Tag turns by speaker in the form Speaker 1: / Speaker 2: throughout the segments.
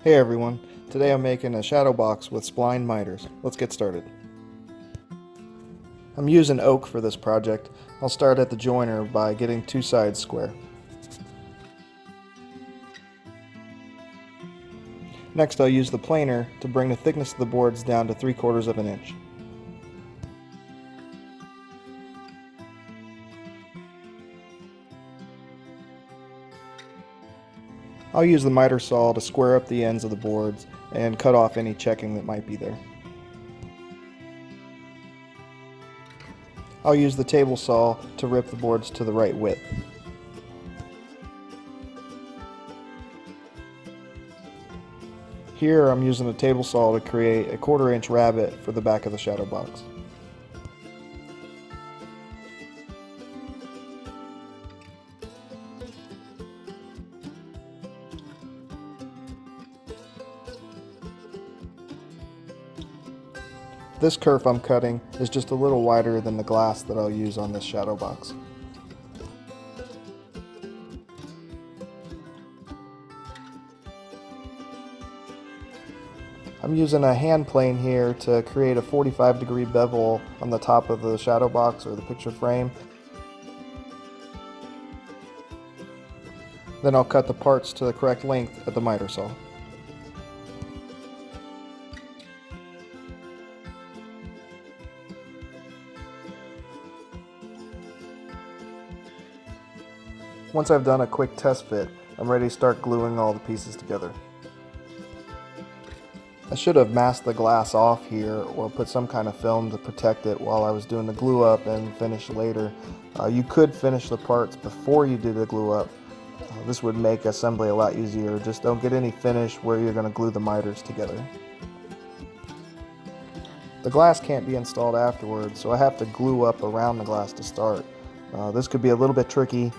Speaker 1: Hey everyone, today I'm making a shadow box with spline miters. Let's get started. I'm using oak for this project. I'll start at the joiner by getting two sides square. Next I'll use the planer to bring the thickness of the boards down to 3/4 of an inch. I'll use the miter saw to square up the ends of the boards and cut off any checking that might be there. I'll use the table saw to rip the boards to the right width. Here I'm using a table saw to create a 1/4 inch rabbet for the back of the shadow box. This kerf I'm cutting is just a little wider than the glass that I'll use on this shadow box. I'm using a hand plane here to create a 45-degree bevel on the top of the shadow box or the picture frame. Then I'll cut the parts to the correct length at the miter saw. Once I've done a quick test fit, I'm ready to start gluing all the pieces together. I should have masked the glass off here or put some kind of film to protect it while I was doing the glue up and finish later. You could finish the parts before you do the glue up. This would make assembly a lot easier. Just don't get any finish where you're going to glue the miters together. The glass can't be installed afterwards, so I have to glue up around the glass to start. This could be a little bit tricky.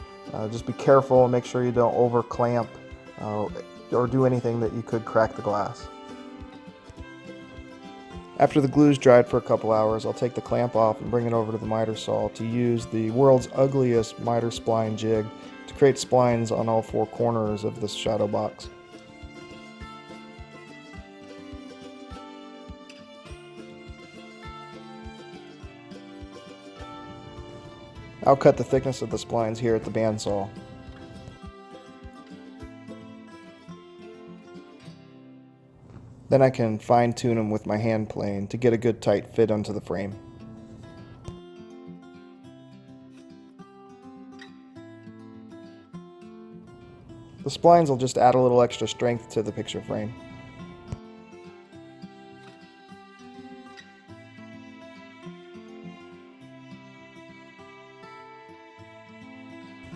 Speaker 1: Just be careful and make sure you don't over clamp or do anything that you could crack the glass. After the glue's dried for a couple hours, I'll take the clamp off and bring it over to the miter saw to use the world's ugliest miter spline jig to create splines on all four corners of this shadow box. I'll cut the thickness of the splines here at the bandsaw. Then I can fine-tune them with my hand plane to get a good tight fit onto the frame. The splines will just add a little extra strength to the picture frame.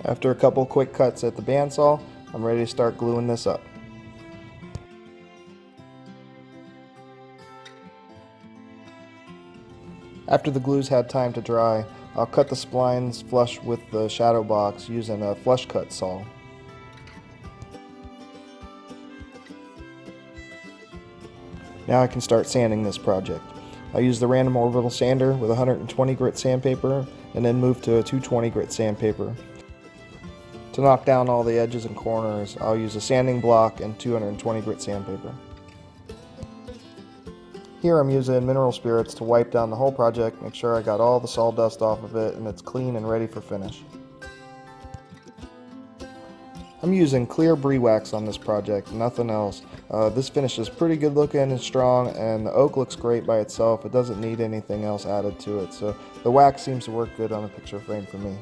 Speaker 1: After a couple quick cuts at the bandsaw, I'm ready to start gluing this up. After the glue's had time to dry, I'll cut the splines flush with the shadow box using a flush cut saw. Now I can start sanding this project. I use the random orbital sander with 120 grit sandpaper and then move to a 220 grit sandpaper. To knock down all the edges and corners, I'll use a sanding block and 220 grit sandpaper. Here I'm using mineral spirits to wipe down the whole project, make sure I got all the sawdust off of it and it's clean and ready for finish. I'm using clear brie wax on this project, nothing else. This finish is pretty good looking and strong, and the oak looks great by itself. It doesn't need anything else added to it, so the wax seems to work good on a picture frame for me.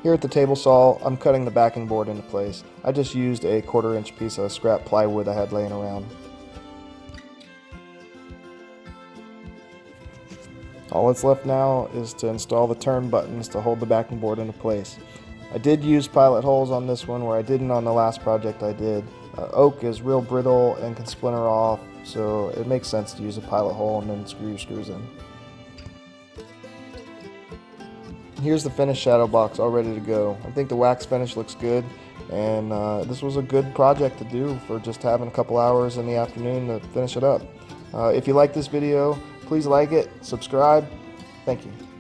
Speaker 1: Here at the table saw, I'm cutting the backing board into place. I just used a 1/4 inch piece of scrap plywood I had laying around. All that's left now is to install the turn buttons to hold the backing board into place. I did use pilot holes on this one where I didn't on the last project I did. Oak is real brittle and can splinter off, so it makes sense to use a pilot hole and then screw your screws in. Here's the finished shadow box all ready to go. I think the wax finish looks good, and this was a good project to do for just having a couple hours in the afternoon to finish it up. If you like this video, please like it, subscribe. Thank you.